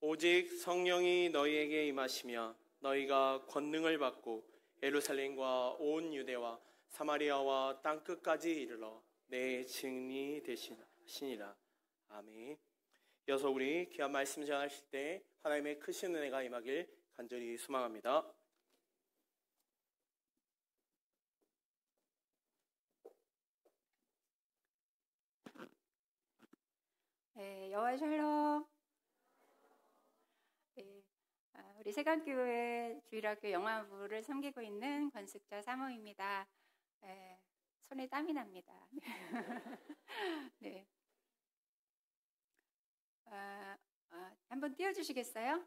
오직 성령이 너희에게 임하시며 너희가 권능을 받고 예루살렘과 온 유대와 사마리아와 땅끝까지 이르러 내 증인이 되시니라. 아멘. 이어서 우리 귀한 말씀 전하실 때 하나님의 크신 은혜가 임하길 간절히 소망합니다. 네, 여호와 샬롬. 네, 우리 세강교회 주일학교 영화부를 섬기고 있는 권숙자 사모입니다. 네, 손에 땀이 납니다. 네. 한번 띄워주시겠어요?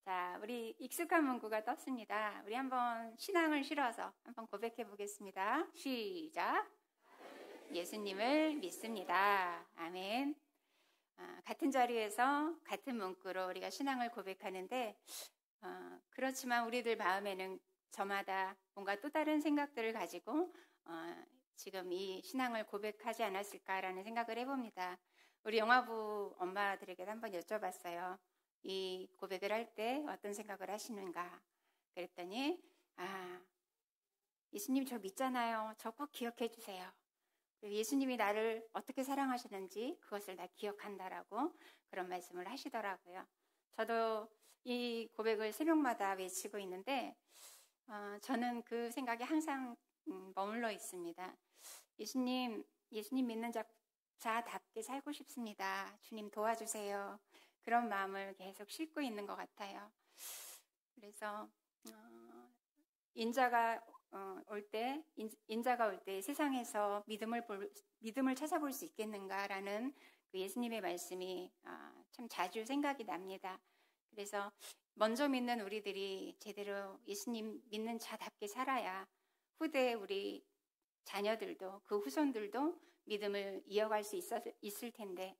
자, 우리 익숙한 문구가 떴습니다. 우리 한번 신앙을 실어서 한번 고백해 보겠습니다. 시작. 예수님을 믿습니다. 아멘. 같은 자리에서 같은 문구로 우리가 신앙을 고백하는데 그렇지만 우리들 마음에는 저마다 뭔가 또 다른 생각들을 가지고 지금 이 신앙을 고백하지 않았을까라는 생각을 해봅니다. 우리 영화부 엄마들에게 한번 여쭤봤어요. 이 고백을 할 때 어떤 생각을 하시는가? 그랬더니 예수님 저 믿잖아요. 저 꼭 기억해 주세요. 예수님이 나를 어떻게 사랑하시는지 그것을 나 기억한다라고 그런 말씀을 하시더라고요. 저도 이 고백을 새벽마다 외치고 있는데 저는 그 생각이 항상 머물러 있습니다. 예수님 믿는 자답게 살고 싶습니다. 주님 도와주세요. 그런 마음을 계속 싣고 있는 것 같아요. 그래서 인자가 올 때 세상에서 믿음을 찾아볼 수 있겠는가라는 그 예수님의 말씀이 참 자주 생각이 납니다. 그래서 먼저 믿는 우리들이 제대로 예수님 믿는 자답게 살아야 후대 우리 자녀들도 그 후손들도 믿음을 이어갈 수 있을 텐데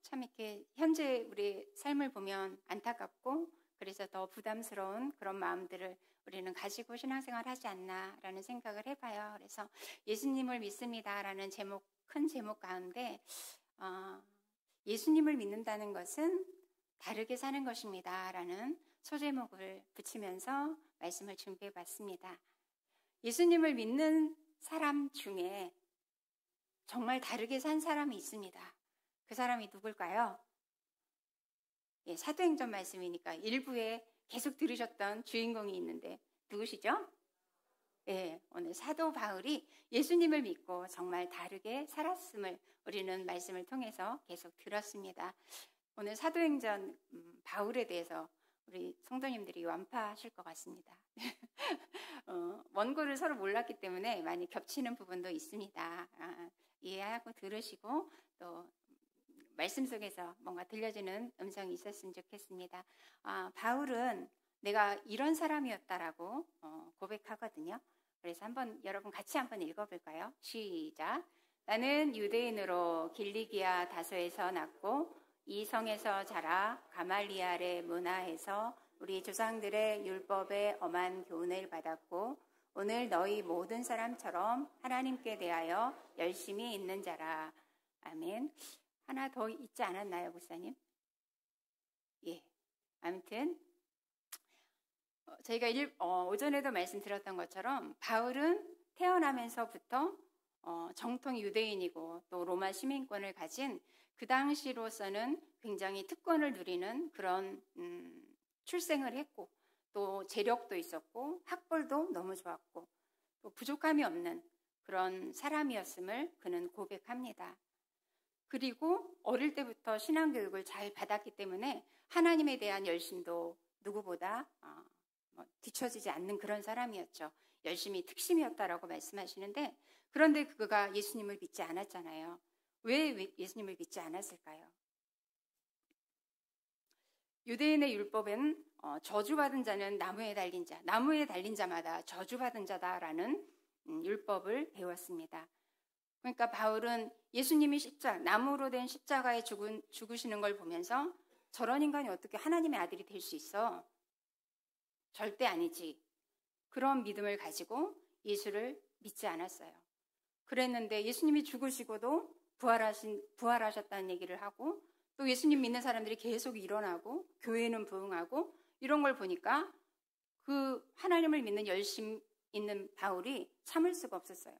참 이렇게 현재 우리 삶을 보면 안타깝고 그래서 더 부담스러운 그런 마음들을 우리는 가지고 신앙생활 하지 않나라는 생각을 해봐요. 그래서 예수님을 믿습니다라는 큰 제목 가운데 예수님을 믿는다는 것은 다르게 사는 것입니다라는 소제목을 붙이면서 말씀을 준비해봤습니다. 예수님을 믿는 사람 중에 정말 다르게 산 사람이 있습니다. 그 사람이 누굴까요? 예, 사도행전 말씀이니까 일부에 계속 들으셨던 주인공이 있는데 누구시죠? 예, 오늘 사도 바울이 예수님을 믿고 정말 다르게 살았음을 우리는 말씀을 통해서 계속 들었습니다. 오늘 사도행전 바울에 대해서 우리 성도님들이 완파하실 것 같습니다. 원고를 서로 몰랐기 때문에 많이 겹치는 부분도 있습니다. 이해하고 들으시고 또 말씀 속에서 뭔가 들려지는 음성이 있었으면 좋겠습니다. 바울은 내가 이런 사람이었다라고 고백하거든요. 그래서 여러분 같이 한번 읽어볼까요? 시작. 나는 유대인으로 길리기아 다소에서 났고 이 성에서 자라 가말리알의 문화에서 우리 조상들의 율법에 엄한 교훈을 받았고 오늘 너희 모든 사람처럼 하나님께 대하여 열심히 있는 자라. 아멘. 하나 더 있지 않았나요, 목사님? 예. 아무튼 저희가 오전에도 말씀드렸던 것처럼 바울은 태어나면서부터 정통 유대인이고 또 로마 시민권을 가진 그 당시로서는 굉장히 특권을 누리는 그런 출생을 했고 또 재력도 있었고 학벌도 너무 좋았고 또 부족함이 없는 그런 사람이었음을 그는 고백합니다. 그리고 어릴 때부터 신앙교육을 잘 받았기 때문에 하나님에 대한 열심도 누구보다 뒤처지지 않는 그런 사람이었죠. 열심히 특심이었다라고 말씀하시는데 그런데 그가 예수님을 믿지 않았잖아요. 왜 예수님을 믿지 않았을까요? 유대인의 율법엔 저주받은 자는 나무에 달린 자마다 저주받은 자다라는 율법을 배웠습니다. 그러니까 바울은 예수님이 나무로 된 십자가에 죽으시는 걸 보면서 저런 인간이 어떻게 하나님의 아들이 될 수 있어? 절대 아니지. 그런 믿음을 가지고 예수를 믿지 않았어요. 그랬는데 예수님이 죽으시고도 부활하셨다는 얘기를 하고 또 예수님 믿는 사람들이 계속 일어나고 교회는 부흥하고 이런 걸 보니까 그 하나님을 믿는 열심 있는 바울이 참을 수가 없었어요.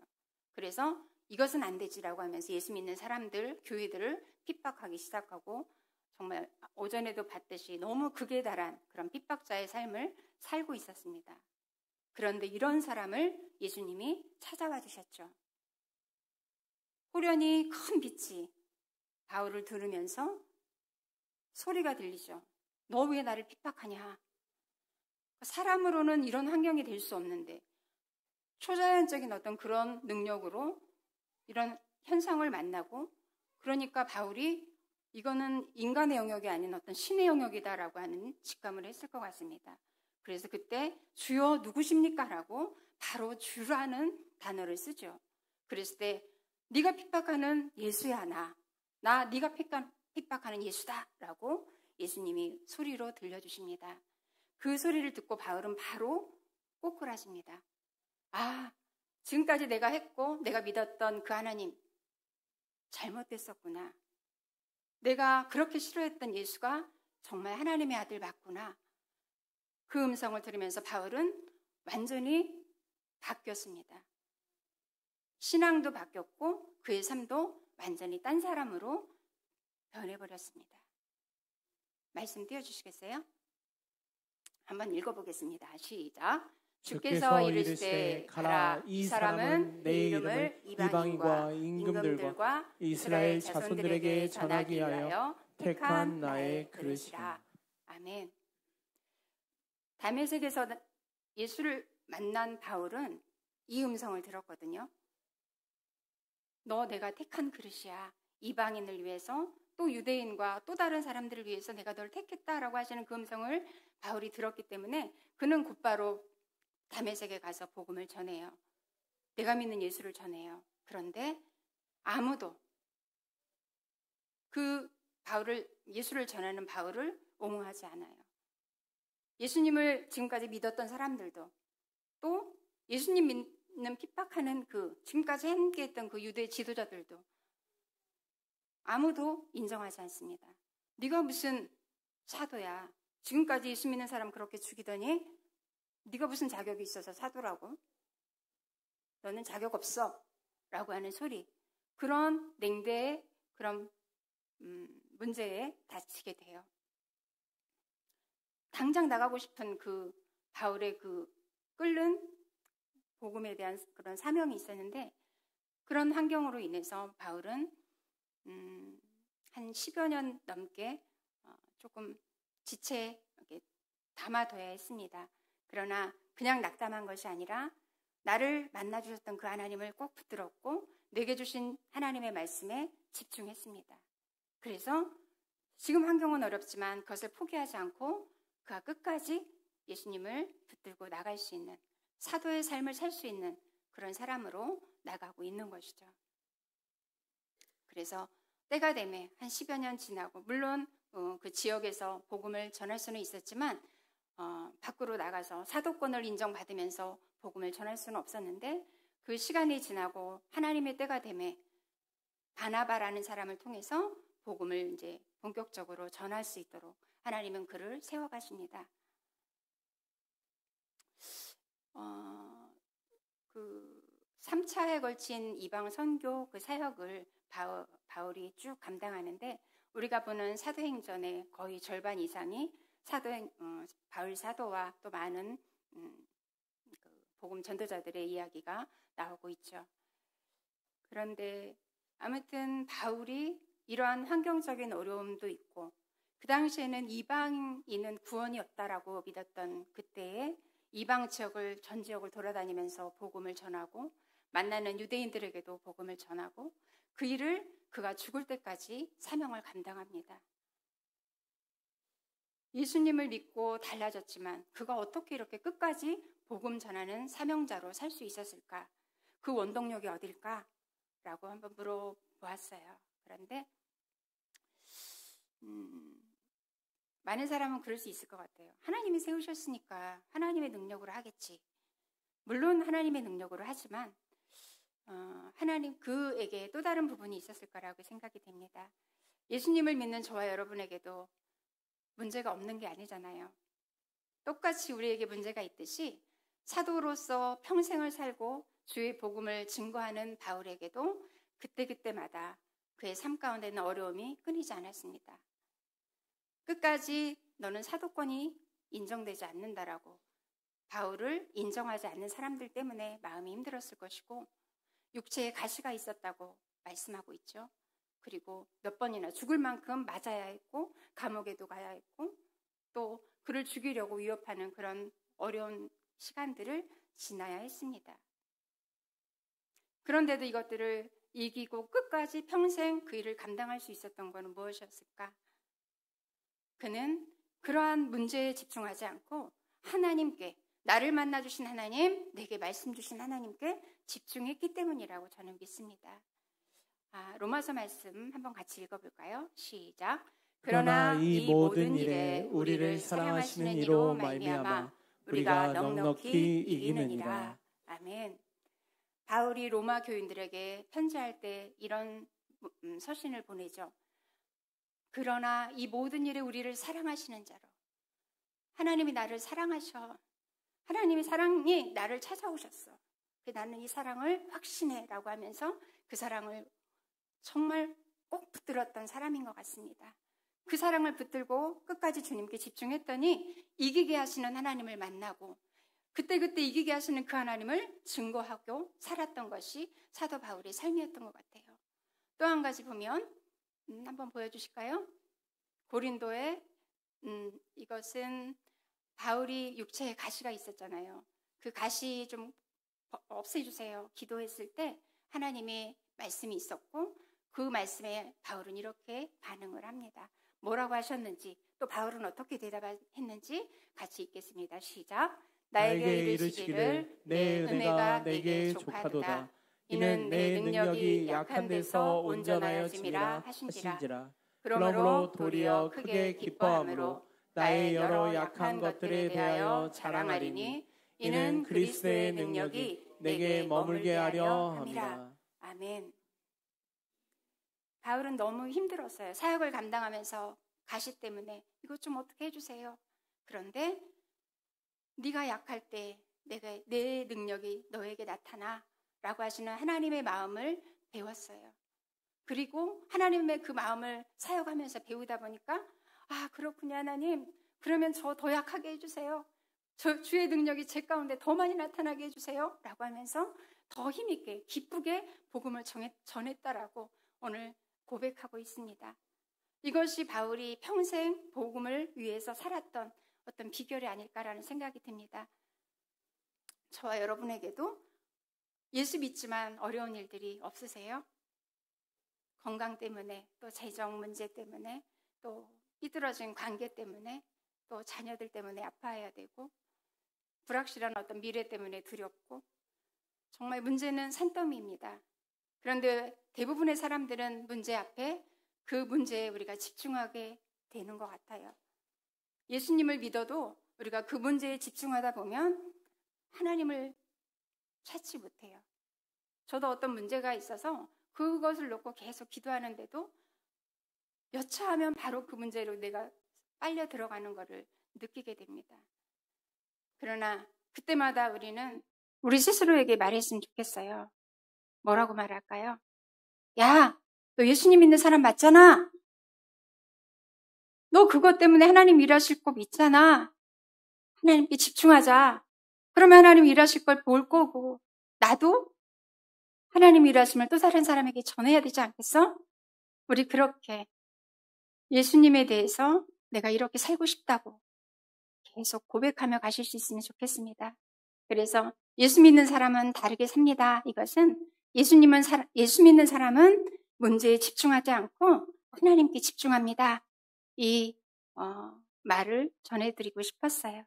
그래서 이것은 안 되지라고 하면서 예수 믿는 사람들, 교회들을 핍박하기 시작하고 정말 오전에도 봤듯이 너무 극에 달한 그런 핍박자의 삶을 살고 있었습니다. 그런데 이런 사람을 예수님이 찾아와 주셨죠. 호련히 큰 빛이 바울을 들으면서 소리가 들리죠. 너 왜 나를 핍박하냐? 사람으로는 이런 환경이 될 수 없는데 초자연적인 어떤 그런 능력으로 이런 현상을 만나고 그러니까 바울이 이거는 인간의 영역이 아닌 어떤 신의 영역이다라고 하는 직감을 했을 것 같습니다. 그래서 그때 주여 누구십니까? 라고 바로 주라는 단어를 쓰죠. 그랬을 때 네가 핍박하는 예수야 나 네가 핍박하는 예수다 라고 예수님이 소리로 들려주십니다. 그 소리를 듣고 바울은 바로 꼬꾸라집니다. 아, 지금까지 내가 했고 내가 믿었던 그 하나님 잘못됐었구나. 내가 그렇게 싫어했던 예수가 정말 하나님의 아들 맞구나. 그 음성을 들으면서 바울은 완전히 바뀌었습니다. 신앙도 바뀌었고 그의 삶도 완전히 딴 사람으로 변해버렸습니다. 말씀 띄워주시겠어요? 한번 읽어보겠습니다. 시작. 주께서 이르시되 가라 이 사람은 내 이름을 이방인과 임금들과 이스라엘 자손들에게 전하기 위하여 택한 나의 그릇이라. 아멘. 다메섹에서 예수를 만난 바울은 이 음성을 들었거든요. 너 내가 택한 그릇이야. 이방인을 위해서 또 유대인과 또 다른 사람들을 위해서 내가 널 택했다라고 하시는 그 음성을 바울이 들었기 때문에 그는 곧바로 다메섹에 가서 복음을 전해요. 내가 믿는 예수를 전해요. 그런데 아무도 그 예수를 전하는 바울을 옹호하지 않아요. 예수님을 지금까지 믿었던 사람들도 또 예수님 믿는 핍박하는 지금까지 함께했던 그 유대 지도자들도 아무도 인정하지 않습니다. 네가 무슨 사도야. 지금까지 예수 믿는 사람 그렇게 죽이더니 네가 무슨 자격이 있어서 사도라고? 너는 자격 없어. 라고 하는 소리. 그런 냉대의 그런 문제에 다치게 돼요. 당장 나가고 싶은 그 바울의 그 끓는 복음에 대한 그런 사명이 있었는데 그런 환경으로 인해서 바울은 한 10여 년 넘게 조금 지체에 담아둬야 했습니다. 그러나 그냥 낙담한 것이 아니라 나를 만나주셨던 그 하나님을 꼭 붙들었고 내게 주신 하나님의 말씀에 집중했습니다. 그래서 지금 환경은 어렵지만 그것을 포기하지 않고 그가 끝까지 예수님을 붙들고 나갈 수 있는 사도의 삶을 살 수 있는 그런 사람으로 나가고 있는 것이죠. 그래서 때가 되매 한 10여 년 지나고 물론 그 지역에서 복음을 전할 수는 있었지만 밖으로 나가서 사도권을 인정받으면서 복음을 전할 수는 없었는데 그 시간이 지나고 하나님의 때가 되매 바나바라는 사람을 통해서 복음을 이제 본격적으로 전할 수 있도록 하나님은 그를 세워가십니다. 그 3차에 걸친 이방 선교 그 사역을 바울이 쭉 감당하는데 우리가 보는 사도행전의 거의 절반 이상이 바울 사도와 또 많은 그 복음 전도자들의 이야기가 나오고 있죠. 그런데 아무튼 바울이 이러한 환경적인 어려움도 있고 그 당시에는 이방인은 구원이 없다라고 믿었던 그때에 이방 지역을 전 지역을 돌아다니면서 복음을 전하고 만나는 유대인들에게도 복음을 전하고 그 일을 그가 죽을 때까지 사명을 감당합니다. 예수님을 믿고 달라졌지만 그가 어떻게 이렇게 끝까지 복음 전하는 사명자로 살 수 있었을까? 그 원동력이 어딜까? 라고 한번 물어보았어요. 그런데 많은 사람은 그럴 수 있을 것 같아요. 하나님이 세우셨으니까 하나님의 능력으로 하겠지. 물론 하나님의 능력으로 하지만 하나님 그에게 또 다른 부분이 있었을 거라고 생각이 됩니다. 예수님을 믿는 저와 여러분에게도 문제가 없는 게 아니잖아요. 똑같이 우리에게 문제가 있듯이 사도로서 평생을 살고 주의 복음을 증거하는 바울에게도 그때그때마다 그의 삶 가운데는 어려움이 끊이지 않았습니다. 끝까지 너는 사도권이 인정되지 않는다라고 바울을 인정하지 않는 사람들 때문에 마음이 힘들었을 것이고 육체에 가시가 있었다고 말씀하고 있죠. 그리고 몇 번이나 죽을 만큼 맞아야 했고 감옥에도 가야 했고 또 그를 죽이려고 위협하는 그런 어려운 시간들을 지나야 했습니다. 그런데도 이것들을 이기고 끝까지 평생 그 일을 감당할 수 있었던 것은 무엇이었을까? 그는 그러한 문제에 집중하지 않고 하나님께, 나를 만나주신 하나님, 내게 말씀 주신 하나님께 집중했기 때문이라고 저는 믿습니다. 로마서 말씀 한번 같이 읽어볼까요? 시작. 그러나 이 모든 일에 우리를 사랑하시는 이로 말미암아 우리가 넉넉히 이기느니라. 아멘. 바울이 로마 교인들에게 편지할 때 이런 서신을 보내죠. 그러나 이 모든 일에 우리를 사랑하시는 자로. 하나님이 나를 사랑하셔. 하나님의 사랑이 나를 찾아오셨어. 나는 이 사랑을 확신해 라고 하면서 그 사랑을 정말 꼭 붙들었던 사람인 것 같습니다. 그 사랑을 붙들고 끝까지 주님께 집중했더니 이기게 하시는 하나님을 만나고 그때그때 이기게 하시는 그 하나님을 증거하고 살았던 것이 사도 바울의 삶이었던 것 같아요. 또 한 가지 보면 한번 보여주실까요? 고린도에 이것은 바울이 육체에 가시가 있었잖아요. 그 가시 좀 없애주세요. 기도했을 때 하나님의 말씀이 있었고 그 말씀에 바울은 이렇게 반응을 합니다. 뭐라고 하셨는지 또 바울은 어떻게 대답했는지 같이 읽겠습니다. 시작. 나에게 이르시기를 내 은혜가 내게 족하도다. 이는 내 능력이 약한 데서 온전하여짐이라 하신지라. 그러므로 도리어 크게 기뻐함으로 나의 여러 약한 것들에 대하여 자랑하리니 이는 그리스도의 능력이 내게 머물게 하려 함이라. 아멘. 바울은 너무 힘들었어요. 사역을 감당하면서 가시 때문에 이것 좀 어떻게 해주세요. 그런데 네가 약할 때 내 능력이 너에게 나타나 라고 하시는 하나님의 마음을 배웠어요. 그리고 하나님의 그 마음을 사역하면서 배우다 보니까 그렇군요 하나님. 그러면 저 더 약하게 해주세요. 주의 능력이 제 가운데 더 많이 나타나게 해주세요 라고 하면서 더 힘있게 기쁘게 복음을 전했다라고 오늘 고백하고 있습니다. 이것이 바울이 평생 복음을 위해서 살았던 어떤 비결이 아닐까라는 생각이 듭니다. 저와 여러분에게도 예수 믿지만 어려운 일들이 없으세요? 건강 때문에 또 재정 문제 때문에 또 삐뚤어진 관계 때문에 또 자녀들 때문에 아파해야 되고 불확실한 어떤 미래 때문에 두렵고 정말 문제는 산더미입니다. 그런데 대부분의 사람들은 문제 앞에 그 문제에 우리가 집중하게 되는 것 같아요. 예수님을 믿어도 우리가 그 문제에 집중하다 보면 하나님을 찾지 못해요. 저도 어떤 문제가 있어서 그것을 놓고 계속 기도하는데도 여차하면 바로 그 문제로 내가 빨려 들어가는 것을 느끼게 됩니다. 그러나 그때마다 우리는 우리 스스로에게 말했으면 좋겠어요. 뭐라고 말할까요? 야, 너 예수님 믿는 사람 맞잖아. 너 그것 때문에 하나님 일하실 거 믿잖아. 하나님께 집중하자. 그러면 하나님 일하실 걸 볼 거고 나도 하나님 일하심을 또 다른 사람에게 전해야 되지 않겠어? 우리 그렇게 예수님에 대해서 내가 이렇게 살고 싶다고 계속 고백하며 가실 수 있으면 좋겠습니다. 그래서 예수 믿는 사람은 다르게 삽니다. 이것은 예수 믿는 사람은 문제에 집중하지 않고 하나님께 집중합니다. 이 말을 전해드리고 싶었어요.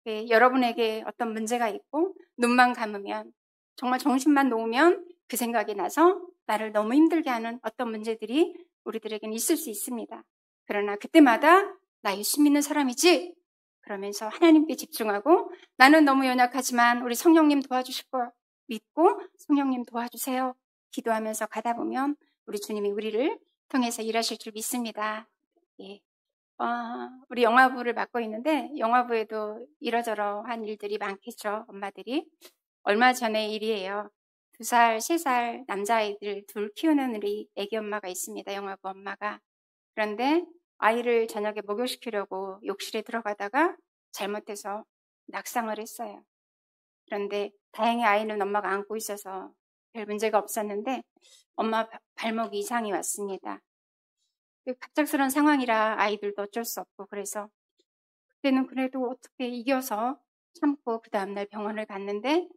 여러분에게 어떤 문제가 있고 눈만 감으면 정말 정신만 놓으면 그 생각이 나서 나를 너무 힘들게 하는 어떤 문제들이 우리들에게는 있을 수 있습니다. 그러나 그때마다 나 예수 믿는 사람이지? 그러면서 하나님께 집중하고 나는 너무 연약하지만 우리 성령님 도와주실 거 믿고 성령님 도와주세요. 기도하면서 가다 보면 우리 주님이 우리를 통해서 일하실 줄 믿습니다. 예. 우리 영화부를 맡고 있는데 영화부에도 이러저러한 일들이 많겠죠. 엄마들이. 얼마 전에 일이에요. 2살, 3살 남자아이들 둘 키우는 우리 애기 엄마가 있습니다. 영화부 엄마가. 그런데 아이를 저녁에 목욕시키려고 욕실에 들어가다가 잘못해서 낙상을 했어요. 그런데 다행히 아이는 엄마가 안고 있어서 별 문제가 없었는데 엄마 발목이 이상이 왔습니다. 갑작스러운 상황이라 아이들도 어쩔 수 없고 그래서 그때는 그래도 어떻게 이겨서 참고 그 다음날 병원을 갔는데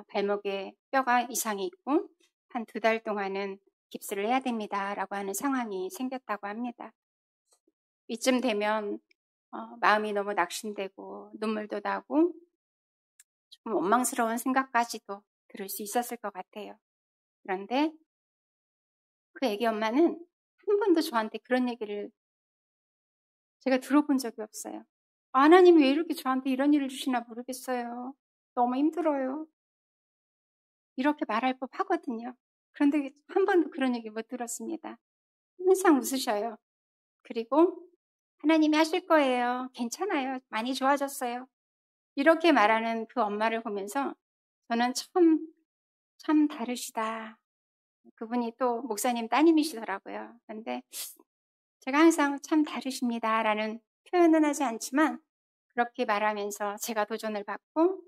발목에 뼈가 이상이 있고 한 2달 동안은 깁스를 해야 됩니다 라고 하는 상황이 생겼다고 합니다. 이쯤 되면 마음이 너무 낙심되고 눈물도 나고 좀 원망스러운 생각까지도 들을 수 있었을 것 같아요. 그런데 그 애기 엄마는 한 번도 저한테 그런 얘기를 제가 들어본 적이 없어요. 하나님이 왜 이렇게 저한테 이런 일을 주시나 모르겠어요. 너무 힘들어요. 이렇게 말할 법 하거든요. 그런데 한 번도 그런 얘기 못 들었습니다. 항상 웃으셔요. 그리고 하나님이 하실 거예요. 괜찮아요. 많이 좋아졌어요. 이렇게 말하는 그 엄마를 보면서 저는 참 다르시다. 그분이 또 목사님 따님이시더라고요. 그런데 제가 항상 참 다르십니다라는 표현은 하지 않지만 그렇게 말하면서 제가 도전을 받고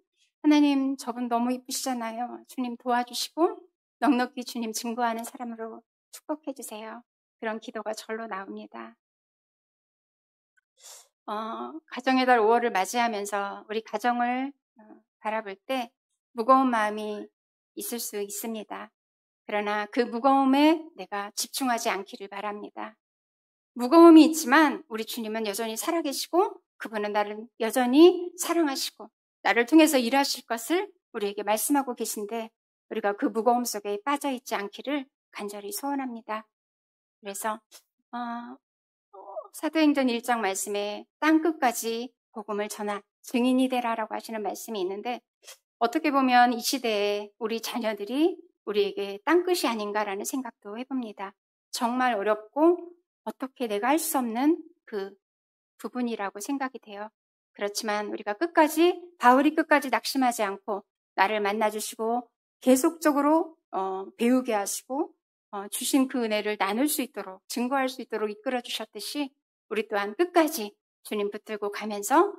하나님 저분 너무 이쁘시잖아요. 주님 도와주시고 넉넉히 주님 증거하는 사람으로 축복해 주세요. 그런 기도가 절로 나옵니다. 가정의 달 5월을 맞이하면서 우리 가정을 바라볼 때 무거운 마음이 있을 수 있습니다. 그러나 그 무거움에 내가 집중하지 않기를 바랍니다. 무거움이 있지만 우리 주님은 여전히 살아계시고 그분은 나를 여전히 사랑하시고 나를 통해서 일하실 것을 우리에게 말씀하고 계신데 우리가 그 무거움 속에 빠져있지 않기를 간절히 소원합니다. 그래서 사도행전 1장 말씀에 땅끝까지 복음을 전하 증인이 되라라고 하시는 말씀이 있는데 어떻게 보면 이 시대에 우리 자녀들이 우리에게 땅끝이 아닌가라는 생각도 해봅니다. 정말 어렵고 어떻게 내가 할 수 없는 그 부분이라고 생각이 돼요. 그렇지만 우리가 바울이 끝까지 낙심하지 않고 나를 만나주시고 계속적으로 배우게 하시고 주신 그 은혜를 나눌 수 있도록 증거할 수 있도록 이끌어 주셨듯이 우리 또한 끝까지 주님 붙들고 가면서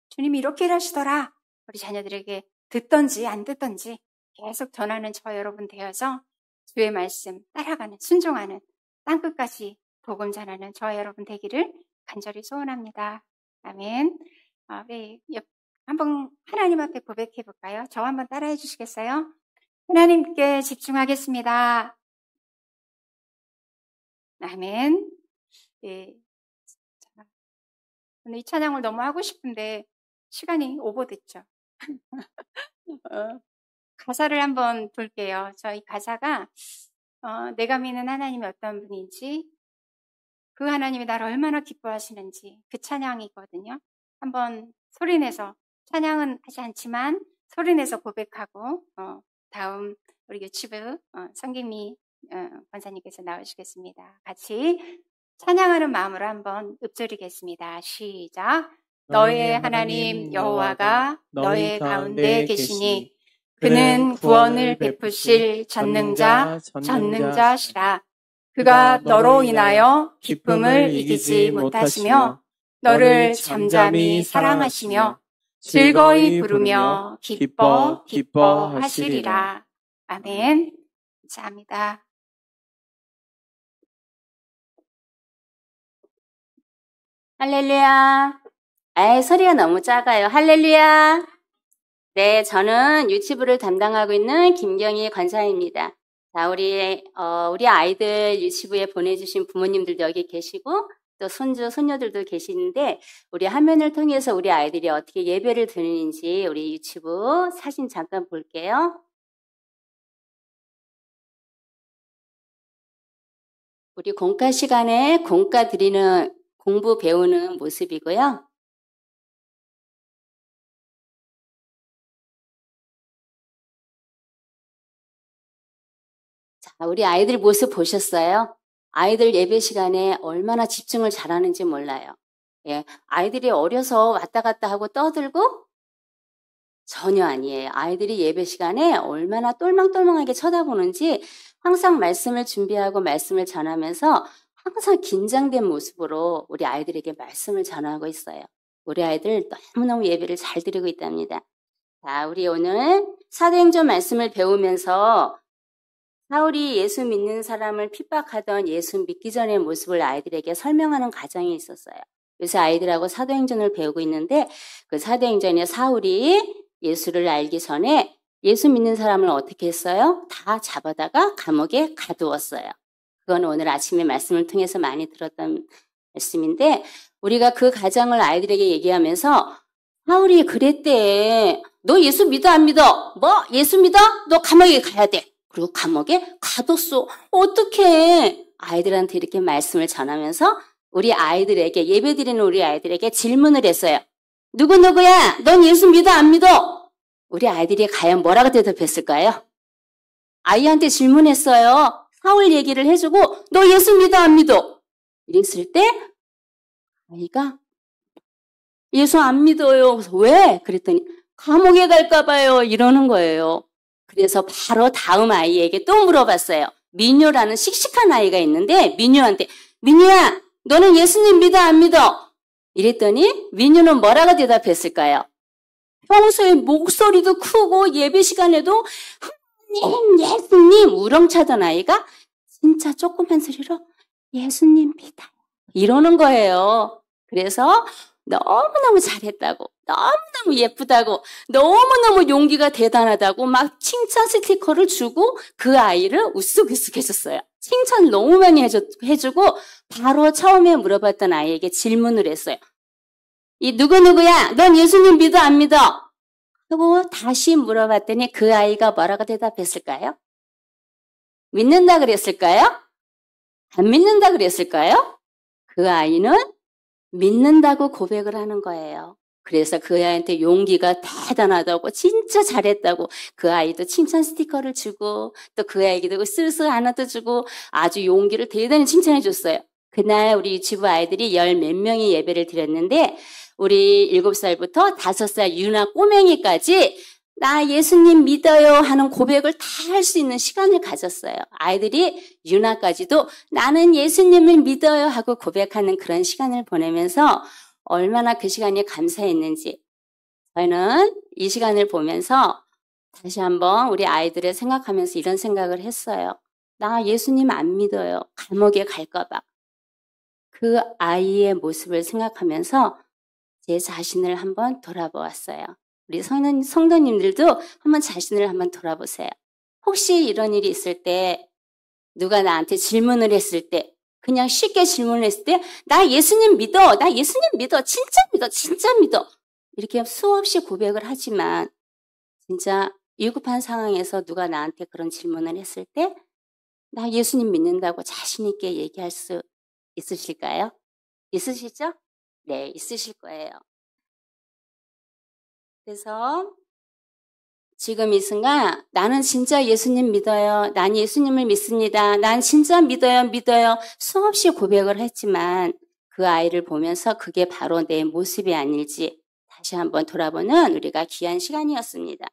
주님이 이렇게 일하시더라. 우리 자녀들에게 듣던지 안 듣던지 계속 전하는 저 여러분 되어서 주의 말씀 따라가는 순종하는 땅끝까지 복음 전하는 저 여러분 되기를 간절히 소원합니다. 아멘. 우리 한번 하나님 앞에 고백해 볼까요? 저 한번 따라해 주시겠어요? 하나님께 집중하겠습니다. 아멘. 예. 오늘 이 찬양을 너무 하고 싶은데 시간이 오버됐죠. 가사를 한번 볼게요. 저희 가사가 내가 믿는 하나님이 어떤 분인지 그 하나님이 나를 얼마나 기뻐하시는지 그 찬양이거든요. 한번 소리내서 찬양은 하지 않지만 소리내서 고백하고 다음 우리 유튜브 성김미 권사님께서 나오시겠습니다. 같이 찬양하는 마음으로 한번 읊조리겠습니다. 시작. 너의 하나님 여호와가 너의 가운데 계시니 그는 구원을 베푸실 전능자시라. 그가 너로 인하여 기쁨을 이기지 못하시며 너를 잠잠히 사랑하시며 즐거이 부르며 기뻐하시리라. 아멘. 감사합니다. 할렐루야. 소리가 너무 작아요. 할렐루야. 네, 저는 유치부를 담당하고 있는 김경희 권사입니다. 자, 우리 아이들 유치부에 보내주신 부모님들도 여기 계시고, 또 손주, 손녀들도 계시는데, 우리 화면을 통해서 우리 아이들이 어떻게 예배를 드리는지 우리 유치부 사진 잠깐 볼게요. 우리 공과 시간에 공과 드리는 공부 배우는 모습이고요. 자, 우리 아이들 모습 보셨어요? 아이들 예배 시간에 얼마나 집중을 잘하는지 몰라요. 예, 아이들이 어려서 왔다 갔다 하고 떠들고? 전혀 아니에요. 아이들이 예배 시간에 얼마나 똘망똘망하게 쳐다보는지 항상 말씀을 준비하고 말씀을 전하면서 항상 긴장된 모습으로 우리 아이들에게 말씀을 전하고 있어요. 우리 아이들 너무너무 예배를 잘 드리고 있답니다. 자, 우리 오늘 사도행전 말씀을 배우면서 사울이 예수 믿는 사람을 핍박하던 예수 믿기 전의 모습을 아이들에게 설명하는 과정이 있었어요. 그래서 아이들하고 사도행전을 배우고 있는데 그 사도행전에 사울이 예수를 알기 전에 예수 믿는 사람을 어떻게 했어요? 다 잡아다가 감옥에 가두었어요. 그건 오늘 아침에 말씀을 통해서 많이 들었던 말씀인데 우리가 그 과정을 아이들에게 얘기하면서 사울이 그랬대. 너 예수 믿어 안 믿어? 뭐? 예수 믿어? 너 감옥에 가야 돼. 그리고 감옥에 가뒀어. 어떡해? 아이들한테 이렇게 말씀을 전하면서 우리 아이들에게 예배드리는 우리 아이들에게 질문을 했어요. 누구누구야? 넌 예수 믿어 안 믿어? 우리 아이들이 과연 뭐라고 대답했을까요? 아이한테 질문했어요. 사울 얘기를 해주고 너 예수 믿어 안 믿어? 이랬을 때 아이가 예수 안 믿어요. 그래서 왜? 그랬더니 감옥에 갈까 봐요. 이러는 거예요. 그래서 바로 다음 아이에게 또 물어봤어요. 민유라는 씩씩한 아이가 있는데 민유한테 민유야 너는 예수님 믿어 안 믿어? 이랬더니 민유는 뭐라고 대답했을까요? 평소에 목소리도 크고 예배 시간에도 하나님 예수님 우렁차던 아이가 진짜 조그만 소리로 예수님 믿어요. 이러는 거예요. 그래서 너무너무 잘했다고, 너무너무 예쁘다고, 너무너무 용기가 대단하다고 막 칭찬 스티커를 주고 그 아이를 우쓱우쓱 해줬어요. 칭찬을 너무 많이 해주고 바로 처음에 물어봤던 아이에게 질문을 했어요. 이 누구누구야? 넌 예수님 믿어 안 믿어? 하고 다시 물어봤더니 그 아이가 뭐라고 대답했을까요? 믿는다 그랬을까요? 안 믿는다 그랬을까요? 그 아이는 믿는다고 고백을 하는 거예요. 그래서 그 아이한테 용기가 대단하다고 진짜 잘했다고 그 아이도 칭찬 스티커를 주고 또 그 아이에게도 쓸쓸 하나도 주고 아주 용기를 대단히 칭찬해 줬어요. 그날 우리 유치부 아이들이 10몇 명이 예배를 드렸는데 우리 7살부터 5살 유나 꼬맹이까지 나 예수님 믿어요 하는 고백을 다 할 수 있는 시간을 가졌어요. 아이들이 유나까지도 나는 예수님을 믿어요 하고 고백하는 그런 시간을 보내면서 얼마나 그 시간이 감사했는지 저희는 이 시간을 보면서 다시 한번 우리 아이들을 생각하면서 이런 생각을 했어요. 나 예수님 안 믿어요. 감옥에 갈까 봐. 그 아이의 모습을 생각하면서 제 자신을 한번 돌아보았어요. 우리 성도님들도 한번 자신을 한번 돌아보세요. 혹시 이런 일이 있을 때 누가 나한테 질문을 했을 때 그냥 쉽게 질문을 했을 때 나 예수님 믿어. 나 예수님 믿어. 진짜 믿어. 진짜 믿어. 이렇게 수없이 고백을 하지만 진짜 위급한 상황에서 누가 나한테 그런 질문을 했을 때 나 예수님 믿는다고 자신 있게 얘기할 수 있으실까요? 있으시죠? 네, 있으실 거예요. 그래서 지금 이 순간 나는 진짜 예수님 믿어요. 난 예수님을 믿습니다. 난 진짜 믿어요. 수없이 고백을 했지만 그 아이를 보면서 그게 바로 내 모습이 아닐지 다시 한번 돌아보는 우리가 귀한 시간이었습니다.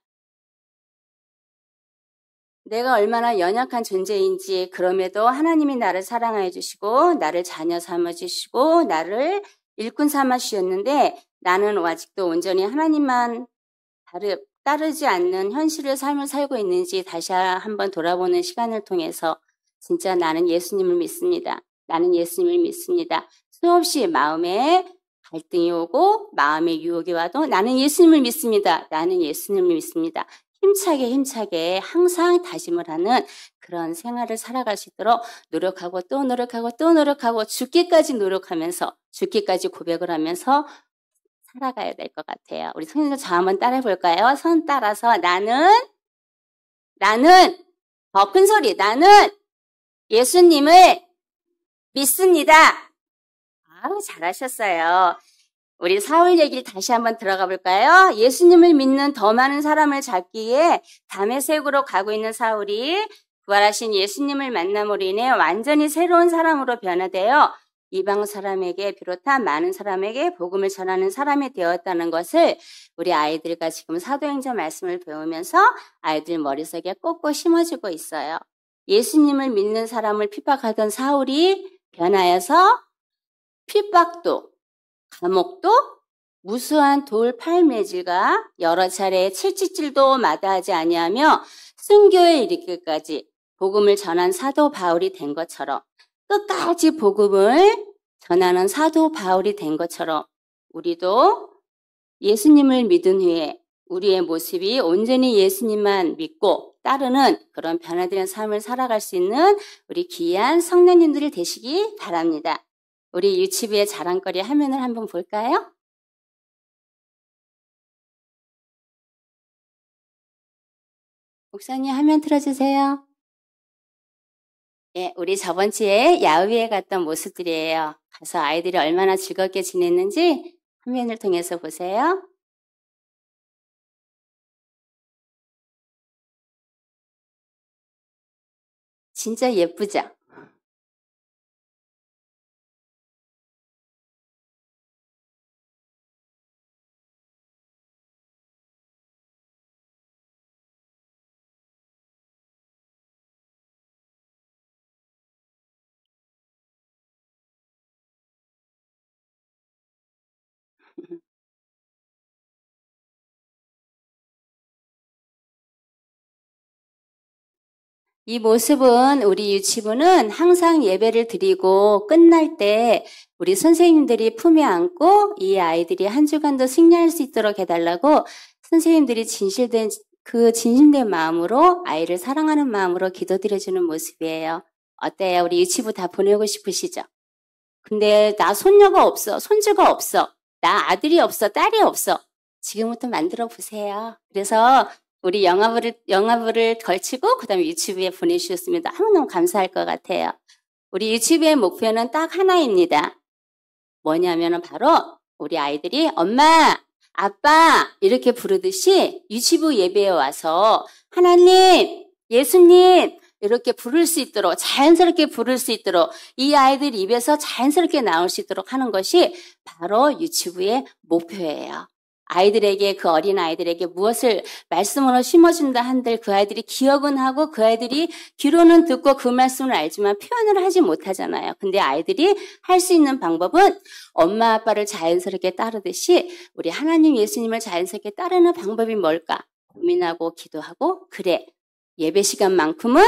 내가 얼마나 연약한 존재인지 그럼에도 하나님이 나를 사랑해 주시고 나를 자녀 삼아 주시고 나를 일꾼 삼아 주셨는데 나는 아직도 온전히 하나님만 따르지 않는 현실의 삶을 살고 있는지 다시 한번 돌아보는 시간을 통해서 진짜 나는 예수님을 믿습니다. 나는 예수님을 믿습니다. 수없이 마음에 갈등이 오고 마음의 유혹이 와도 나는 예수님을 믿습니다. 나는 예수님을 믿습니다. 힘차게 항상 다짐을 하는 그런 생활을 살아갈 수 있도록 노력하고 또 노력하고 죽기까지 노력하면서 죽기까지 고백을 하면서 살아가야 될 것 같아요. 우리 성도님들 저 한번 따라해 볼까요? 손 따라서 나는 더 큰 소리 나는 예수님을 믿습니다. 아우 잘하셨어요. 우리 사울 얘기를 다시 한번 들어가 볼까요? 예수님을 믿는 더 많은 사람을 잡기 위해 다메섹으로 가고 있는 사울이 부활하신 예수님을 만남으로 인해 완전히 새로운 사람으로 변화되어 이방 사람에게 비롯한 많은 사람에게 복음을 전하는 사람이 되었다는 것을 우리 아이들과 지금 사도행전 말씀을 배우면서 아이들 머릿속에 꼭꼭 심어주고 있어요. 예수님을 믿는 사람을 핍박하던 사울이 변하여서 핍박도, 감옥도, 무수한 돌 팔매질과 여러 차례의 채찍질도 마다하지 아니하며 순교에 이르기까지 복음을 전한 사도 바울이 된 것처럼 끝까지 복음을 전하는 사도 바울이 된 것처럼 우리도 예수님을 믿은 후에 우리의 모습이 온전히 예수님만 믿고 따르는 그런 변화되는 삶을 살아갈 수 있는 우리 귀한 성도님들이 되시기 바랍니다. 우리 유치부의 자랑거리 화면을 한번 볼까요? 목사님 화면 틀어주세요. 예, 우리 저번 주에 야외에 갔던 모습들이에요. 가서 아이들이 얼마나 즐겁게 지냈는지 화면을 통해서 보세요. 진짜 예쁘죠? 이 모습은 우리 유치부는 항상 예배를 드리고 끝날 때 우리 선생님들이 품에 안고 이 아이들이 한 주간도 승리할 수 있도록 해달라고 선생님들이 진심된 마음으로 아이를 사랑하는 마음으로 기도드려주는 모습이에요. 어때요? 우리 유치부 다 보내고 싶으시죠? 근데 나 손녀가 없어, 손주가 없어, 나 아들이 없어, 딸이 없어. 지금부터 만들어 보세요. 그래서 우리 영화부를 걸치고 그다음에 유치부에 보내주셨으면 너무너무 감사할 것 같아요. 우리 유치부의 목표는 딱 하나입니다. 뭐냐면은 바로 우리 아이들이 엄마, 아빠 이렇게 부르듯이 유치부 예배에 와서 하나님, 예수님 이렇게 부를 수 있도록 자연스럽게 부를 수 있도록 이 아이들 입에서 자연스럽게 나올 수 있도록 하는 것이 바로 유치부의 목표예요. 아이들에게 그 어린 아이들에게 무엇을 말씀으로 심어준다 한들 그 아이들이 기억은 하고 그 아이들이 귀로는 듣고 그 말씀을 알지만 표현을 하지 못하잖아요. 근데 아이들이 할 수 있는 방법은 엄마 아빠를 자연스럽게 따르듯이 우리 하나님 예수님을 자연스럽게 따르는 방법이 뭘까 고민하고 기도하고 그래 예배 시간만큼은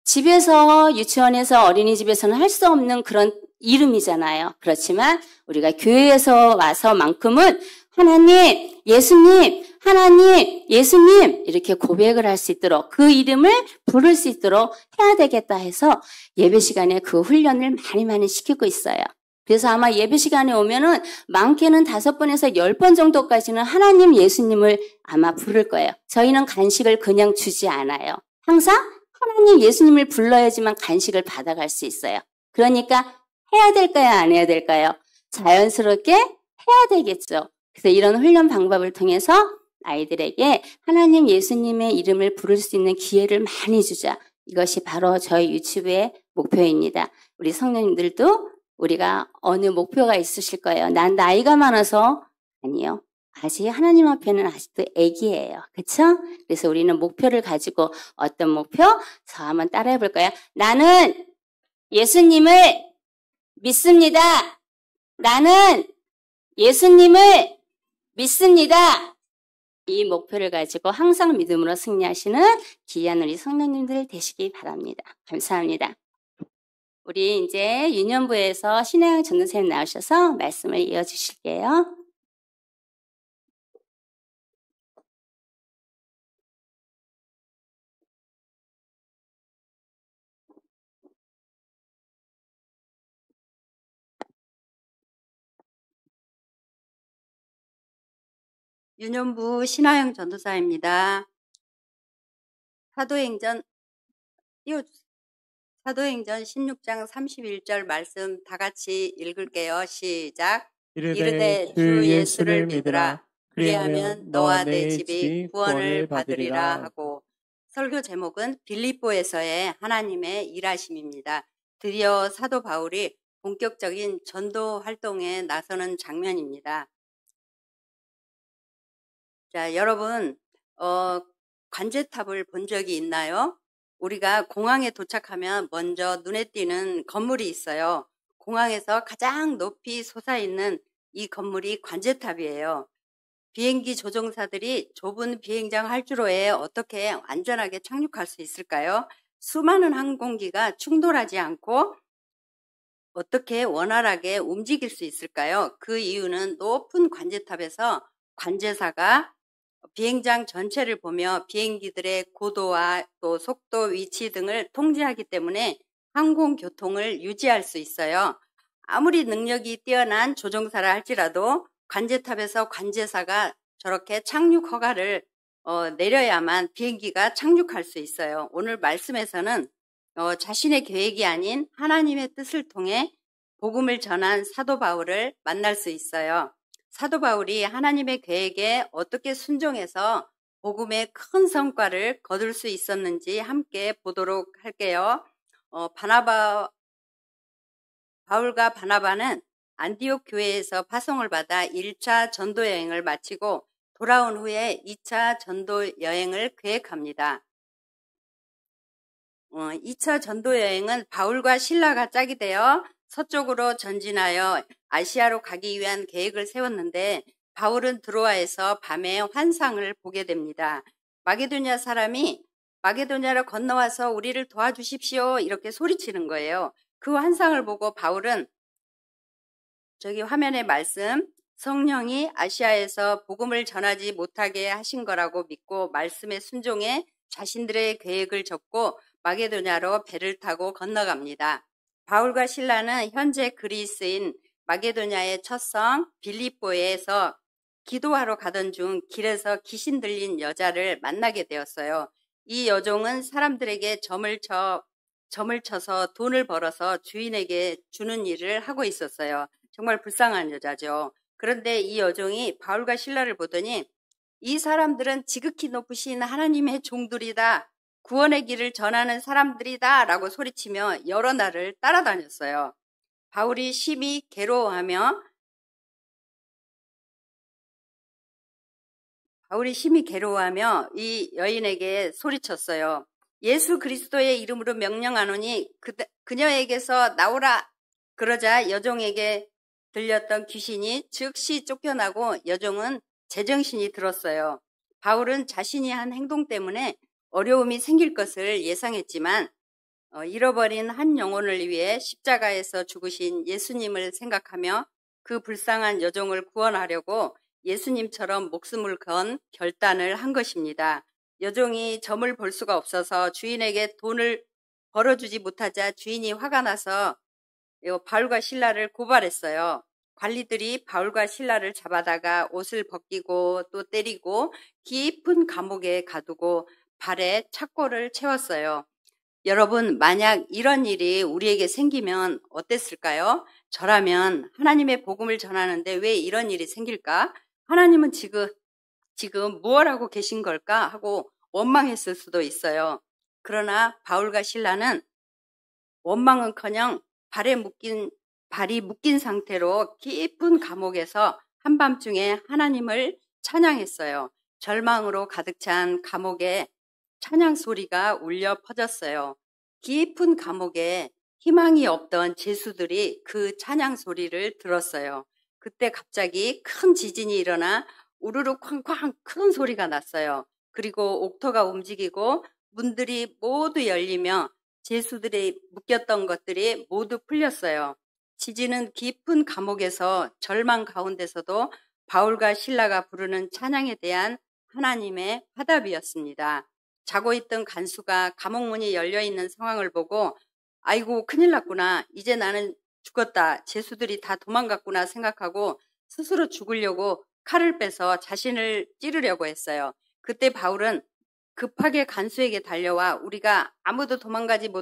집에서 유치원에서 어린이집에서는 할 수 없는 그런 이름이잖아요. 그렇지만 우리가 교회에서 와서만큼은 하나님, 예수님, 하나님, 예수님 이렇게 고백을 할 수 있도록 그 이름을 부를 수 있도록 해야 되겠다 해서 예배 시간에 그 훈련을 많이 시키고 있어요. 그래서 아마 예배 시간에 오면은 많게는 5번에서 10번 정도까지는 하나님, 예수님을 아마 부를 거예요. 저희는 간식을 그냥 주지 않아요. 항상 하나님, 예수님을 불러야지만 간식을 받아갈 수 있어요. 그러니까 해야 될까요? 안 해야 될까요? 자연스럽게 해야 되겠죠. 그래서 이런 훈련 방법을 통해서 아이들에게 하나님 예수님의 이름을 부를 수 있는 기회를 많이 주자. 이것이 바로 저희 유치부의 목표입니다. 우리 성도님들도 우리가 어느 목표가 있으실 거예요. 난 나이가 많아서 아니요. 아직 하나님 앞에는 아직도 애기예요. 그렇죠? 그래서 우리는 목표를 가지고 어떤 목표? 저 한번 따라해 볼까요? 나는 예수님을 믿습니다. 나는 예수님을 믿습니다. 이 목표를 가지고 항상 믿음으로 승리하시는 귀한 우리 성도님들 되시기 바랍니다. 감사합니다. 우리 이제 유년부에서 신혜영 전도사님 나오셔서 말씀을 이어주실게요. 유년부 신하영 전도사입니다. 사도행전 16장 31절 말씀 다 같이 읽을게요. 시작. 이르되 주 예수를 믿으라. 그리하면 너와 내 집이 구원을 받으리라 하고 설교 제목은 빌립보에서의 하나님의 일하심입니다. 드디어 사도 바울이 본격적인 전도 활동에 나서는 장면입니다. 자, 여러분, 관제탑을 본 적이 있나요? 우리가 공항에 도착하면 먼저 눈에 띄는 건물이 있어요. 공항에서 가장 높이 솟아있는 이 건물이 관제탑이에요. 비행기 조종사들이 좁은 비행장 활주로에 어떻게 안전하게 착륙할 수 있을까요? 수많은 항공기가 충돌하지 않고 어떻게 원활하게 움직일 수 있을까요? 그 이유는 높은 관제탑에서 관제사가 비행장 전체를 보며 비행기들의 고도와 또 속도, 위치 등을 통제하기 때문에 항공교통을 유지할 수 있어요. 아무리 능력이 뛰어난 조종사라 할지라도 관제탑에서 관제사가 저렇게 착륙 허가를 내려야만 비행기가 착륙할 수 있어요. 오늘 말씀에서는 자신의 계획이 아닌 하나님의 뜻을 통해 복음을 전한 사도 바울을 만날 수 있어요. 사도 바울이 하나님의 계획에 어떻게 순종해서 복음의 큰 성과를 거둘 수 있었는지 함께 보도록 할게요. 바울과 바나바는 안디옥 교회에서 파송을 받아 1차 전도 여행을 마치고 돌아온 후에 2차 전도 여행을 계획합니다. 2차 전도 여행은 바울과 실라가 짝이 되어 서쪽으로 전진하여 아시아로 가기 위한 계획을 세웠는데 바울은 드로아에서 밤에 환상을 보게 됩니다. 마게도냐 사람이 마게도냐로 건너와서 우리를 도와주십시오 이렇게 소리치는 거예요. 그 환상을 보고 바울은 저기 화면에 말씀 성령이 아시아에서 복음을 전하지 못하게 하신 거라고 믿고 말씀에 순종해 자신들의 계획을 접고 마게도냐로 배를 타고 건너갑니다. 바울과 실라는 현재 그리스인 마게도냐의 첫 성 빌립보에서 기도하러 가던 중 길에서 귀신 들린 여자를 만나게 되었어요. 이 여종은 사람들에게 점을 쳐서 돈을 벌어서 주인에게 주는 일을 하고 있었어요. 정말 불쌍한 여자죠. 그런데 이 여종이 바울과 실라를 보더니 이 사람들은 지극히 높으신 하나님의 종들이다. 구원의 길을 전하는 사람들이다 라고 소리치며 여러 날을 따라다녔어요. 바울이 심히 괴로워하며 이 여인에게 소리쳤어요. 예수 그리스도의 이름으로 명령하노니 그녀에게서 나오라. 그러자 여종에게 들렸던 귀신이 즉시 쫓겨나고 여종은 제정신이 들었어요. 바울은 자신이 한 행동 때문에 어려움이 생길 것을 예상했지만 잃어버린 한 영혼을 위해 십자가에서 죽으신 예수님을 생각하며 그 불쌍한 여종을 구원하려고 예수님처럼 목숨을 건 결단을 한 것입니다. 여종이 점을 볼 수가 없어서 주인에게 돈을 벌어주지 못하자 주인이 화가 나서 바울과 실라를 고발했어요. 관리들이 바울과 실라를 잡아다가 옷을 벗기고 또 때리고 깊은 감옥에 가두고 발에 착고를 채웠어요. 여러분, 만약 이런 일이 우리에게 생기면 어땠을까요? 저라면 하나님의 복음을 전하는데 왜 이런 일이 생길까? 하나님은 지금 무엇 하고 계신 걸까? 하고 원망했을 수도 있어요. 그러나 바울과 실라는 원망은커녕 발이 묶인 상태로 깊은 감옥에서 한밤중에 하나님을 찬양했어요. 절망으로 가득 찬 감옥에 찬양 소리가 울려 퍼졌어요. 깊은 감옥에 희망이 없던 죄수들이 그 찬양 소리를 들었어요. 그때 갑자기 큰 지진이 일어나 우르르 쾅쾅 큰 소리가 났어요. 그리고 옥토가 움직이고 문들이 모두 열리며 죄수들이 묶였던 것들이 모두 풀렸어요. 지진은 깊은 감옥에서 절망 가운데서도 바울과 실라가 부르는 찬양에 대한 하나님의 화답이었습니다. 자고 있던 간수가 감옥 문이 열려있는 상황을 보고 아이고 큰일 났구나. 이제 나는 죽었다. 죄수들이 다 도망갔구나 생각하고 스스로 죽으려고 칼을 빼서 자신을 찌르려고 했어요. 그때 바울은 급하게 간수에게 달려와 우리가 아무도 도망가지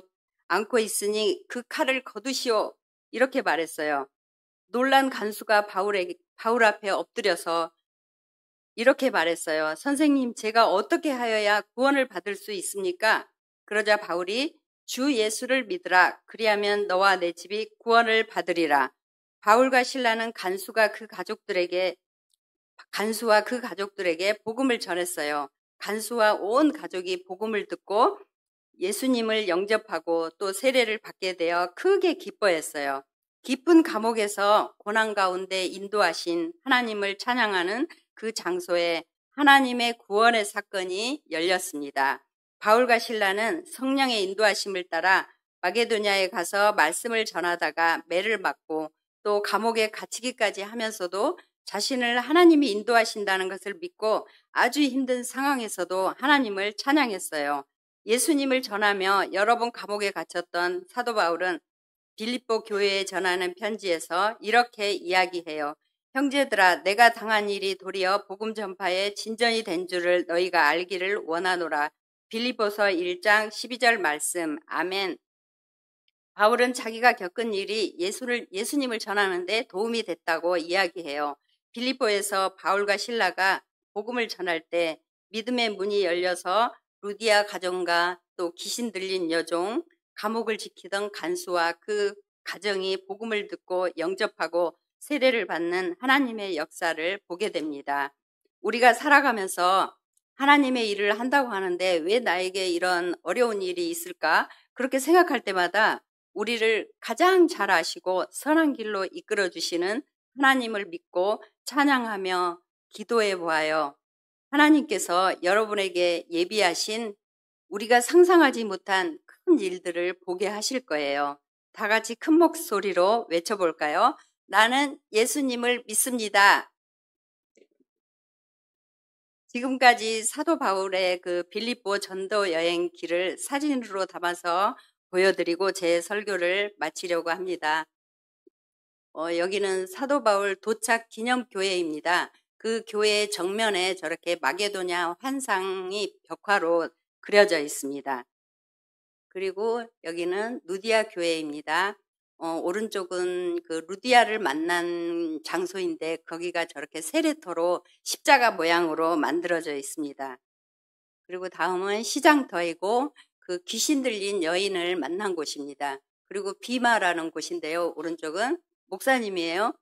않고 있으니 그 칼을 거두시오. 이렇게 말했어요. 놀란 간수가 바울 앞에 엎드려서 이렇게 말했어요. 선생님, 제가 어떻게 하여야 구원을 받을 수 있습니까? 그러자 바울이 주 예수를 믿으라. 그리하면 너와 내 집이 구원을 받으리라. 바울과 실라는 간수와 그 가족들에게 복음을 전했어요. 간수와 온 가족이 복음을 듣고 예수님을 영접하고 또 세례를 받게 되어 크게 기뻐했어요. 깊은 감옥에서 고난 가운데 인도하신 하나님을 찬양하는 그 장소에 하나님의 구원의 사건이 열렸습니다. 바울과 실라는 성령의 인도하심을 따라 마게도냐에 가서 말씀을 전하다가 매를 맞고 또 감옥에 갇히기까지 하면서도 자신을 하나님이 인도하신다는 것을 믿고 아주 힘든 상황에서도 하나님을 찬양했어요. 예수님을 전하며 여러 번 감옥에 갇혔던 사도 바울은 빌립보 교회에 전하는 편지에서 이렇게 이야기해요. 형제들아, 내가 당한 일이 도리어 복음 전파에 진전이 된 줄을 너희가 알기를 원하노라. 빌립보서 1장 12절 말씀. 아멘. 바울은 자기가 겪은 일이 예수님을 전하는데 도움이 됐다고 이야기해요. 빌립보에서 바울과 실라가 복음을 전할 때 믿음의 문이 열려서 루디아 가정과 또 귀신 들린 여종, 감옥을 지키던 간수와 그 가정이 복음을 듣고 영접하고 세례를 받는 하나님의 역사를 보게 됩니다. 우리가 살아가면서 하나님의 일을 한다고 하는데 왜 나에게 이런 어려운 일이 있을까? 그렇게 생각할 때마다 우리를 가장 잘 아시고 선한 길로 이끌어 주시는 하나님을 믿고 찬양하며 기도해 보아요. 하나님께서 여러분에게 예비하신 우리가 상상하지 못한 큰 일들을 보게 하실 거예요. 다 같이 큰 목소리로 외쳐볼까요? 나는 예수님을 믿습니다. 지금까지 사도 바울의 그 빌립보 전도 여행 길을 사진으로 담아서 보여드리고 제 설교를 마치려고 합니다. 여기는 사도 바울 도착 기념교회입니다. 그 교회 정면에 저렇게 마게도냐 환상이 벽화로 그려져 있습니다. 그리고 여기는 루디아 교회입니다. 오른쪽은 그 루디아를 만난 장소인데 거기가 저렇게 세례터로 십자가 모양으로 만들어져 있습니다. 그리고 다음은 시장터이고 그 귀신 들린 여인을 만난 곳입니다. 그리고 비마라는 곳인데요. 오른쪽은 목사님이에요.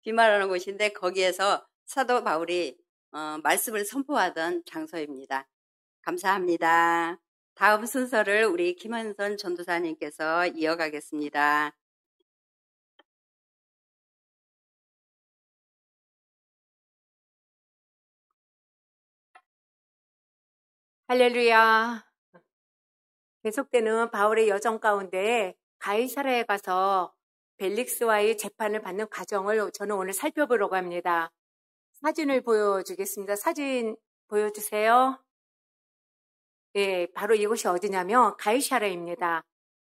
비마라는 곳인데 거기에서 사도 바울이 말씀을 선포하던 장소입니다. 감사합니다. 다음 순서를 우리 김한선 전도사님께서 이어가겠습니다. 할렐루야. 계속되는 바울의 여정 가운데 가이사라에 가서 벨릭스와의 재판을 받는 과정을 저는 오늘 살펴보려고 합니다. 사진을 보여주겠습니다. 사진 보여주세요. 예, 바로 이곳이 어디냐면 가이사라입니다.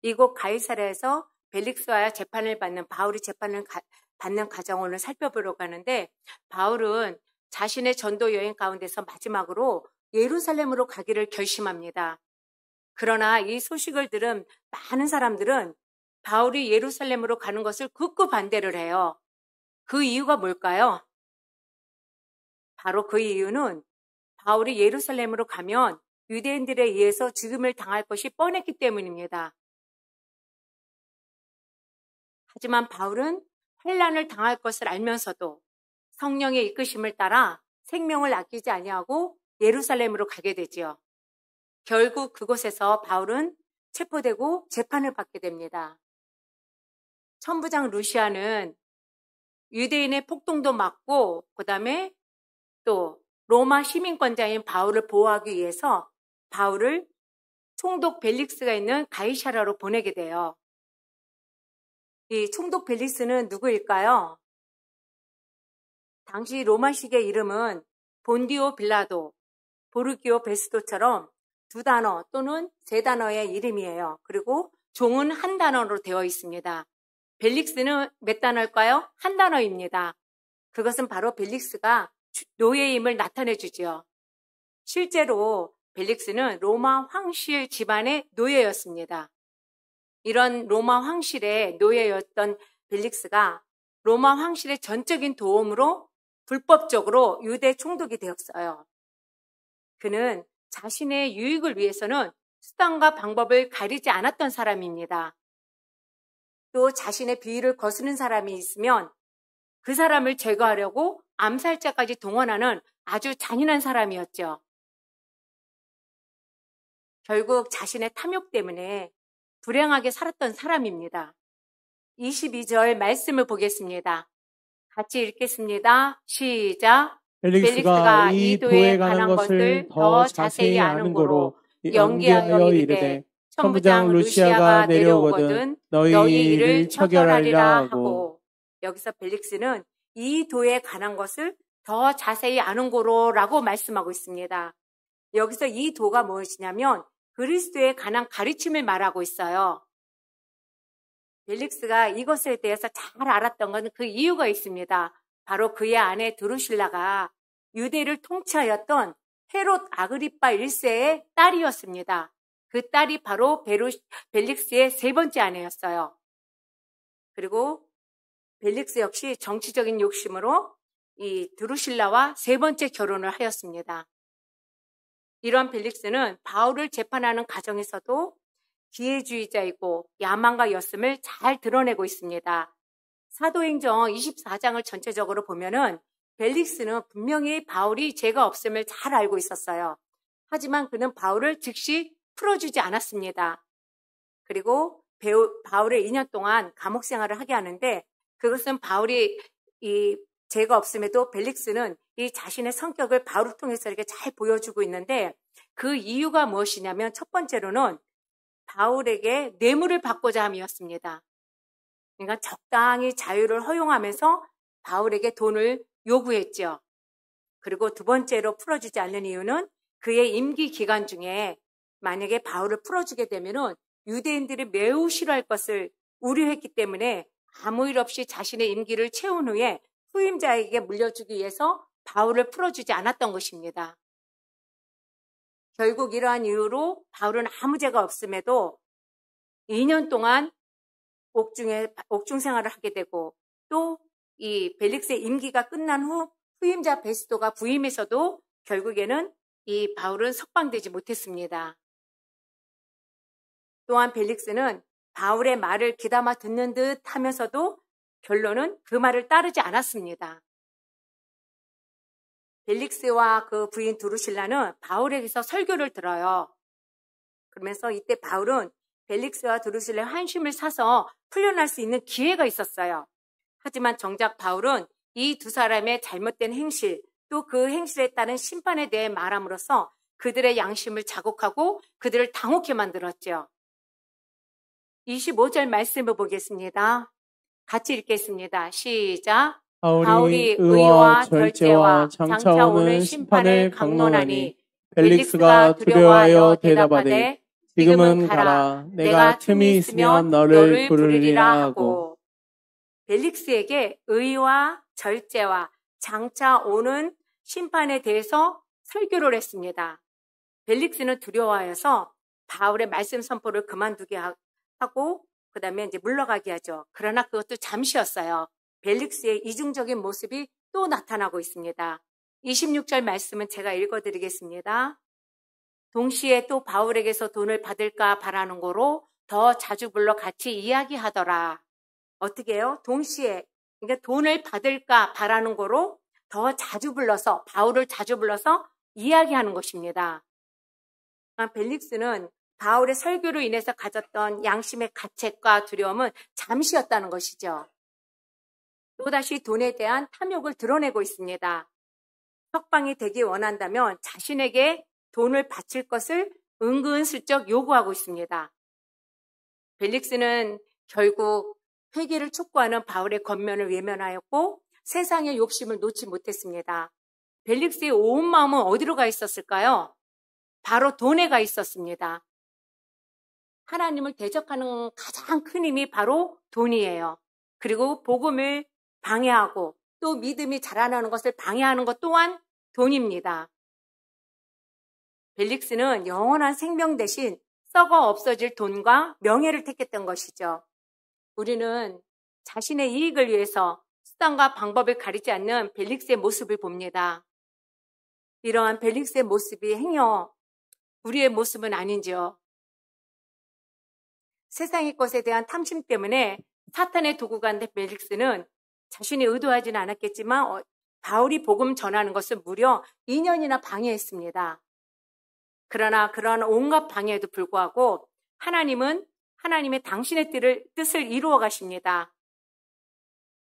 이곳 가이사라에서 벨릭스와 재판을 받는 바울이 재판을 받는 과정을 오늘 살펴보려고 하는데 바울은 자신의 전도 여행 가운데서 마지막으로 예루살렘으로 가기를 결심합니다. 그러나 이 소식을 들은 많은 사람들은 바울이 예루살렘으로 가는 것을 극구 반대를 해요. 그 이유가 뭘까요? 바로 그 이유는 바울이 예루살렘으로 가면 유대인들에 의해서 죽임을 당할 것이 뻔했기 때문입니다. 하지만 바울은 환난을 당할 것을 알면서도 성령의 이끄심을 따라 생명을 아끼지 아니하고 예루살렘으로 가게 되지요. 결국 그곳에서 바울은 체포되고 재판을 받게 됩니다. 천부장 루시아는 유대인의 폭동도 막고 그다음에 또 로마 시민권자인 바울을 보호하기 위해서 바울을 총독 벨릭스가 있는 가이사라로 보내게 돼요. 이 총독 벨릭스는 누구일까요? 당시 로마식의 이름은 본디오 빌라도, 보르기오 베스도처럼 두 단어 또는 세 단어의 이름이에요. 그리고 종은 한 단어로 되어 있습니다. 벨릭스는 몇 단어일까요? 한 단어입니다. 그것은 바로 벨릭스가 노예임을 나타내 주지요. 실제로 벨릭스는 로마 황실 집안의 노예였습니다. 이런 로마 황실의 노예였던 벨릭스가 로마 황실의 전적인 도움으로 불법적으로 유대 총독이 되었어요. 그는 자신의 유익을 위해서는 수단과 방법을 가리지 않았던 사람입니다. 또 자신의 비위를 거스는 사람이 있으면 그 사람을 제거하려고 암살자까지 동원하는 아주 잔인한 사람이었죠. 결국 자신의 탐욕 때문에 불행하게 살았던 사람입니다. 22절 말씀을 보겠습니다. 같이 읽겠습니다. 시작. 벨릭스가 이 도에 관한 것을 더 자세히 아는 고로 연기하여 이르되 천부장 루시아가 내려오거든 너희 일을 처결하리라 하고. 여기서 벨릭스는 이 도에 관한 것을 더 자세히 아는 고로라고 말씀하고 있습니다. 여기서 이 도가 무엇이냐면 그리스도에 관한 가르침을 말하고 있어요. 벨릭스가 이것에 대해서 잘 알았던 건 그 이유가 있습니다. 바로 그의 아내 드루실라가 유대를 통치하였던 헤롯 아그리파 1세의 딸이었습니다. 그 딸이 바로 벨릭스의 세 번째 아내였어요. 그리고 벨릭스 역시 정치적인 욕심으로 이 드루실라와 세 번째 결혼을 하였습니다. 이런 벨릭스는 바울을 재판하는 과정에서도 기회주의자이고 야망가 였음을 잘 드러내고 있습니다. 사도행전 24장을 전체적으로 보면은 벨릭스는 분명히 바울이 죄가 없음을 잘 알고 있었어요. 하지만 그는 바울을 즉시 풀어주지 않았습니다. 그리고 바울의 2년 동안 감옥 생활을 하게 하는데 그것은 바울이 이 죄가 없음에도 벨릭스는 이 자신의 성격을 바울을 통해서 이렇게 잘 보여주고 있는데 그 이유가 무엇이냐면 첫 번째로는 바울에게 뇌물을 받고자 함이었습니다. 그러니까 적당히 자유를 허용하면서 바울에게 돈을 요구했죠. 그리고 두 번째로 풀어주지 않는 이유는 그의 임기 기간 중에 만약에 바울을 풀어주게 되면은 유대인들이 매우 싫어할 것을 우려했기 때문에 아무 일 없이 자신의 임기를 채운 후에 후임자에게 물려주기 위해서 바울을 풀어주지 않았던 것입니다. 결국 이러한 이유로 바울은 아무 죄가 없음에도 2년 동안 옥중 생활을 하게 되고 또 이 벨릭스의 임기가 끝난 후 후임자 베스도가 부임해서도 결국에는 이 바울은 석방되지 못했습니다. 또한 벨릭스는 바울의 말을 귀담아 듣는 듯 하면서도 결론은 그 말을 따르지 않았습니다. 벨릭스와 그 부인 두루실라는 바울에게서 설교를 들어요. 그러면서 이때 바울은 벨릭스와 두루실라의 환심을 사서 풀려날 수 있는 기회가 있었어요. 하지만 정작 바울은 이 두 사람의 잘못된 행실, 또 그 행실에 따른 심판에 대해 말함으로써 그들의 양심을 자극하고 그들을 당혹해 만들었죠. 25절 말씀을 보겠습니다. 같이 읽겠습니다. 시작. 바울이 의와 절제와 장차 오는 심판을 강론하니 벨릭스가 두려워하여 대답하되 지금은 가라. 내가 틈이 있으면 너를 부르리라 하고. 벨릭스에게 의와 절제와 장차 오는 심판에 대해서 설교를 했습니다. 벨릭스는 두려워하여서 바울의 말씀 선포를 그만두게 하고 그 다음에 이제 물러가게 하죠. 그러나 그것도 잠시였어요. 벨릭스의 이중적인 모습이 또 나타나고 있습니다. 26절 말씀은 제가 읽어드리겠습니다. 동시에 또 바울에게서 돈을 받을까 바라는 거로 더 자주 불러 같이 이야기하더라. 어떻게 해요? 동시에 그러니까 돈을 받을까 바라는 거로 더 자주 불러서 바울을 자주 불러서 이야기하는 것입니다. 벨릭스는 바울의 설교로 인해서 가졌던 양심의 가책과 두려움은 잠시였다는 것이죠. 또다시 돈에 대한 탐욕을 드러내고 있습니다. 석방이 되기 원한다면 자신에게 돈을 바칠 것을 은근슬쩍 요구하고 있습니다. 벨릭스는 결국 회개를 촉구하는 바울의 권면을 외면하였고 세상의 욕심을 놓지 못했습니다. 벨릭스의 온 마음은 어디로 가 있었을까요? 바로 돈에 가 있었습니다. 하나님을 대적하는 가장 큰 힘이 바로 돈이에요. 그리고 복음을 방해하고 또 믿음이 자라나는 것을 방해하는 것 또한 돈입니다. 벨릭스는 영원한 생명 대신 썩어 없어질 돈과 명예를 택했던 것이죠. 우리는 자신의 이익을 위해서 수단과 방법을 가리지 않는 벨릭스의 모습을 봅니다. 이러한 벨릭스의 모습이 행여 우리의 모습은 아닌지요. 세상의 것에 대한 탐심 때문에 사탄의 도구가 된 벨릭스는 자신이 의도하지는 않았겠지만 바울이 복음 전하는 것을 무려 2년이나 방해했습니다. 그러나 그러한 온갖 방해에도 불구하고 하나님은 하나님의 당신의 뜻을 이루어 가십니다.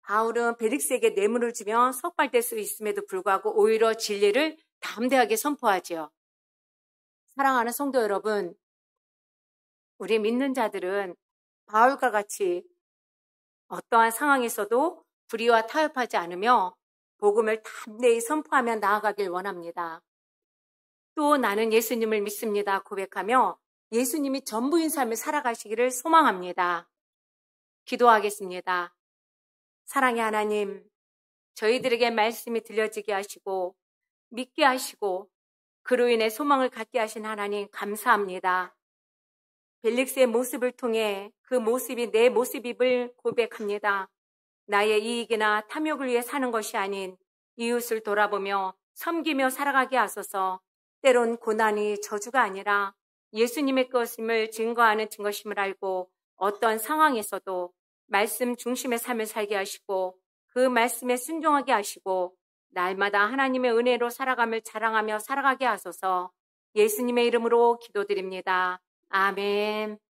바울은 벨릭스에게 뇌물을 주며 석발될 수 있음에도 불구하고 오히려 진리를 담대하게 선포하지요. 사랑하는 성도 여러분, 우리 믿는 자들은 바울과 같이 어떠한 상황에서도 불의와 타협하지 않으며 복음을 담대히 선포하며 나아가길 원합니다. 또 나는 예수님을 믿습니다 고백하며 예수님이 전부인 삶을 살아가시기를 소망합니다. 기도하겠습니다. 사랑의 하나님, 저희들에게 말씀이 들려지게 하시고 믿게 하시고 그로 인해 소망을 갖게 하신 하나님 감사합니다. 벨릭스의 모습을 통해 그 모습이 내 모습임을 고백합니다. 나의 이익이나 탐욕을 위해 사는 것이 아닌 이웃을 돌아보며 섬기며 살아가게 하소서. 때론 고난이 저주가 아니라 예수님의 것임을 증거하는 증거심을 알고 어떤 상황에서도 말씀 중심의 삶을 살게 하시고 그 말씀에 순종하게 하시고 날마다 하나님의 은혜로 살아감을 자랑하며 살아가게 하소서. 예수님의 이름으로 기도드립니다. 아멘.